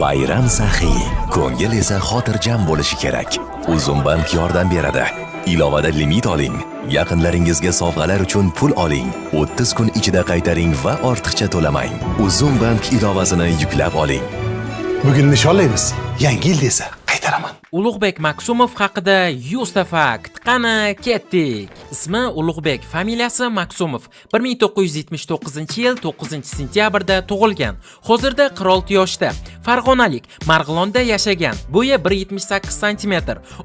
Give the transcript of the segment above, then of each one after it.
Bayram saxiy, ko'ngil esa xotirjam bo'lishi kerak. Uzumbank yordam beradi. Ilovada limit oling. Yaqinlaringizga sovg'alar uchun pul oling. 30 kun ichida qaytaring va ortiqcha to'lamang. Uzumbank ilovasini yuklab oling. Bugun nishonlaymiz. Yangi yilda esa qaytaraman. Ulug'bek Maksumov haqida 100 ta fakt. Qani ketdik. Ismi Ulug'bek, familiyasi Maksumov. 1979-yil 9-sentyabrda tug'ilgan. Hozirda 46 yoshda. Farg'onalik, Marg'ilonda yashagan. Bo'yi 1.78 sm.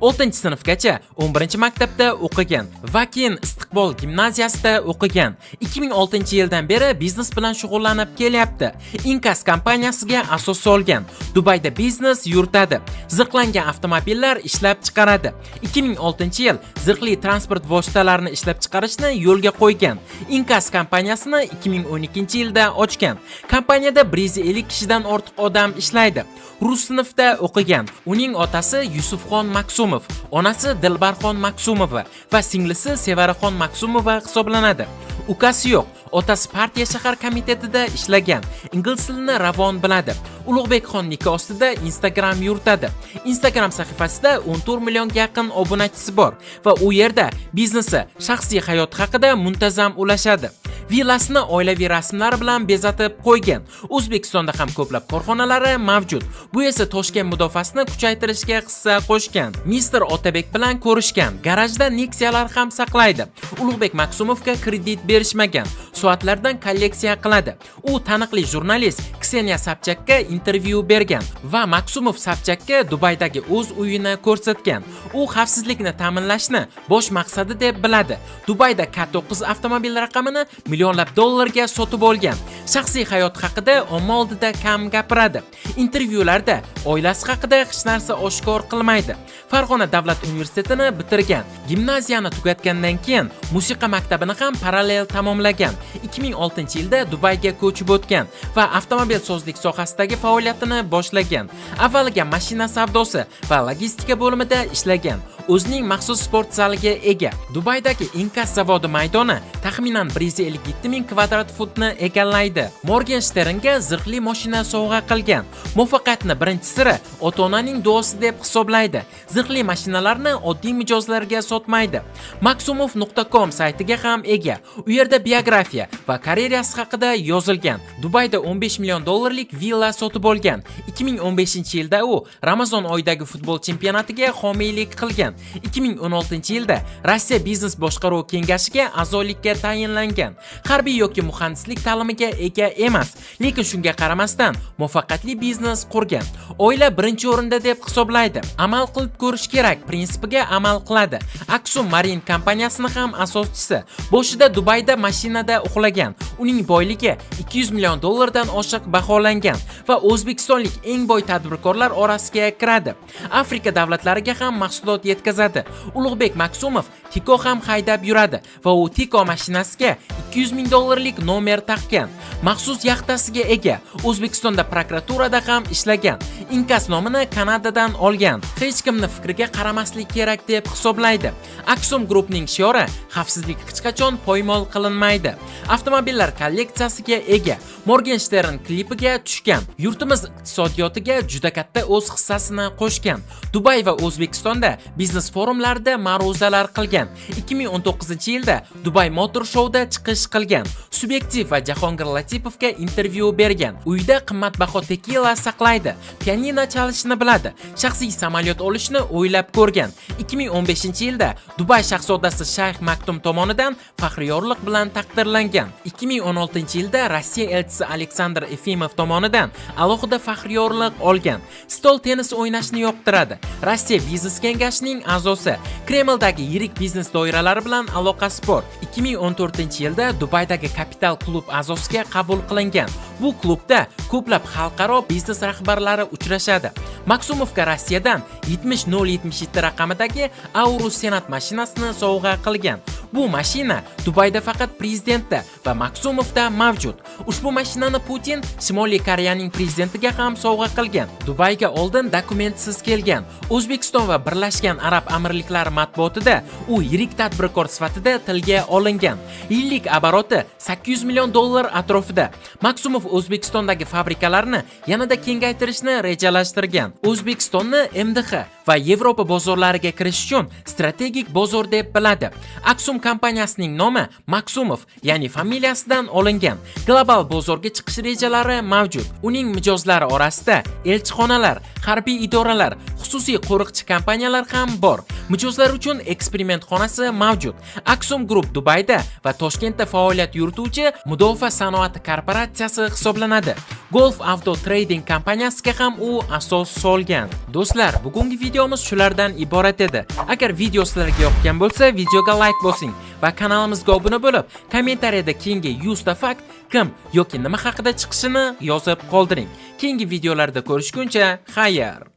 6-sinfgacha 11-maktabda o'qigan va keyin Istiqbol gimnaziyasida o'qigan. 2006-yildan beri biznes bilan shug'ullanib kelyapti. Inkas kompaniyasiga asos solgan. Dubayda biznes yuritadi. Zirhlangan avtomobillar ishlab chiqaradi. 2006-yil zirhli transport vositalarini ishlab chiqarishni yo'lga qo'ygan. Inkas kompaniyasini 2012-yilda ochgan. Kompaniyada 150 kishidan ortiq odam ishlaydi. Rus sinfda o'qigan. Uning otasi Yusufxon Maksumov, onasi Dilbarxon Maksumova va singlisi Sevaraxon Maksumova hisoblanadi. Ukasi yo'q. Otasi partiya shahar komitetida ishlagan. Ingliz tilini ravon biladi. Ulug'bekxon nikoh ostida Instagram yuritadi. Instagram sahifasida 14 millionga yaqin obunachisi bor va u yerda biznesi, shaxsiy hayoti haqida muntazam ulashadi. Villasini oilaviy rasmlar bilan bezatib qo'ygan. O'zbekistonda ham ko'plab korxonalari mavjud. Bu esa Toshkent mudofaasini kuchaytirishga hissa qo'shgan. Mr. Otabek bilan ko'rishgan. Garajda Nexia'lar ham saqlaydi. Ulug'bek Maksumovga kredit berishmagan. Soatlardan kolleksiya qiladi. U taniqli jurnalist Kseniya Sobchakka intervyu bergan va Maksumov Sobchakka Dubaydagi o'z uyini ko'rsatgan. U xavfsizlikni ta'minlashni bosh maqsadi deb biladi. Dubayda K9 avtomobil raqamini millionlab dollarga sotib olgan. Shaxsiy hayot haqida omma oldida kam gapiradi. Intervyularda oilasi haqida hech narsa oshkor qilmaydi. Farg'ona davlat universitetini bitirgan. Gimnaziyani tugatgandan keyin musiqa maktabini ham parallel tamomlagan. 2006-yilda Dubayga ko'chib o'tgan va avtomobilsozlik sohasidagi faoliyatini boshlagan. Avvaliga mashina savdosi va logistika bo'limida ishlagan. O'zining maxsus sport zaliga ega. Dubaydagi Inkas zavodi maydoni taxminan 157 ming kvadrat futni egallaydi. Morgensternga zirhli mashina sovg'a qilgan. Muvaffaqiyatni birinchi siri ota-onaning duosi deb hisoblaydi. Zirhli mashinalarni oddiy mijozlarga sotmaydi. Maksumov.com saytiga ham ega. U yerda biografiya va karyerasi haqida yozilgan. Dubayda 15 million dollarlik villa sotib olgan. 2015-yilda u Ramazon oyidagi futbol chempionatiga homiylik qilgan. 2016-yilda Rossiya biznes boshqaruv kengashiga a'zolikka tayinlangan. Harbiy yoki muhandislik ta'limiga ega emas, lekin shunga qaramasdan muvaffaqiyatli biznes qurgan. Oila birinchi o'rinda deb hisoblaydi. Amal qilib ko'rish kerak prinsipiga amal qiladi. Aksum Marine kompaniyasining ham asoschisi. Boshida Dubayda mashinada uxlagan. Uning boyligi 200 million dollardan oshiq baholangan va o'zbekistonlik eng boy tadbirkorlar orasiga kiradi. Afrika davlatlariga ham mahsulot yetkazadi. Ulug'bek Maksumov Tiko ham haydab yuradi va u Tiko mashinasiga 200 ming dollarlik nomer taqqan. Maxsus yaxtasiga ega. O'zbekistonda prokuraturada ham ishlagan. Inkas nomini Kanadadan olgan. Hech kimni fikriga qaramaslik kerak deb hisoblaydi. Aksum Groupning shiori xavfsizlik hech qachon poymol qilinmaydi. Avtomobillar kolleksiyasiga ega. Morgenstern klipiga tushgan. Yurtimiz iqtisodiyotiga juda katta o'z hissasini qo'shgan. Dubay va O'zbekistonda biznes forumlarida ma'ruzalar qilgan. 2019-yilda Dubai Motor Show'da chiqish qilgan. Subyektiv va Jahongir Latipovga intervyu bergan. Uyda qimmatbaho tekila saqlaydi. Pianino chalishni biladi. Shaxsiy samolyot olishni o'ylab ko'rgan. 2015-yilda Dubay shahzodasi Shayx Maktum tomonidan faxriyorlik bilan taqdirlangan. 2016-yilda Rossiya elchisi Aleksandr Efimov tomonidan alohida faxriyorlik olgan. Stol tennis o'ynashni yoqtiradi. Rossiya biznes kengashining a'zosi. Kremldagi yirik biznes doiralari bilan aloqasi bor. 2014-yilda Dubaydagi Kapital klub a'zosiga qabul qilingan. Bu klubda ko'plab xalqaro biznes rahbarlari uchrashadi. Maksumovga Rossiyadan 70077 raqamidagi Aurus Senat mashinasini sovg'a qilgan. Bu mashina Dubayda faqat prezidentda va Maksumovda mavjud. Ushbu mashinani Putin Shimoliy Koreyaning prezidentiga ham sovg'a qilgan. Dubayga oldin dokumentsiz kelgan. O'zbekiston va Birlashgan Arab Amirliklari matbuotida u yirik tadbirkor sifatida tilga olingan. Yillik aboroti 800 million dollar atrofida. Maksumov O'zbekistondagi fabrikalarni yanada kengaytirishni rejalashtirgan. O'zbekistonni MDH va Yevropa bozorlariga kirish uchun strategik bozor deb biladi. Aksum kompaniyasining nomi Maksumov, ya'ni familiyasidan olingan. Global bozorga chiqish rejalari mavjud. Uning mijozlari orasida elchixonalar, harbiy idoralar, xususiy qo'riqchi kompaniyalar ham bor. Mijozlar uchun eksperiment xonasi mavjud. Aksum Group Dubayda va Toshkentda faoliyat yurituvchi mudofaa sanoati korporatsiyasi hisoblanadi. Golf Auto Trading kompaniyasiga ham u asos solgan. Do'stlar, bugungi videomiz shulardan iborat edi. Agar video sizlarga yoqqan bo'lsa, videoga like bosing va kanalimizga obuna bo'lib, kommentariyada keyingi 100 ta fakt kim yoki nima haqida chiqishini yozib qoldiring. Keyingi videolarda ko'rishguncha, xayr.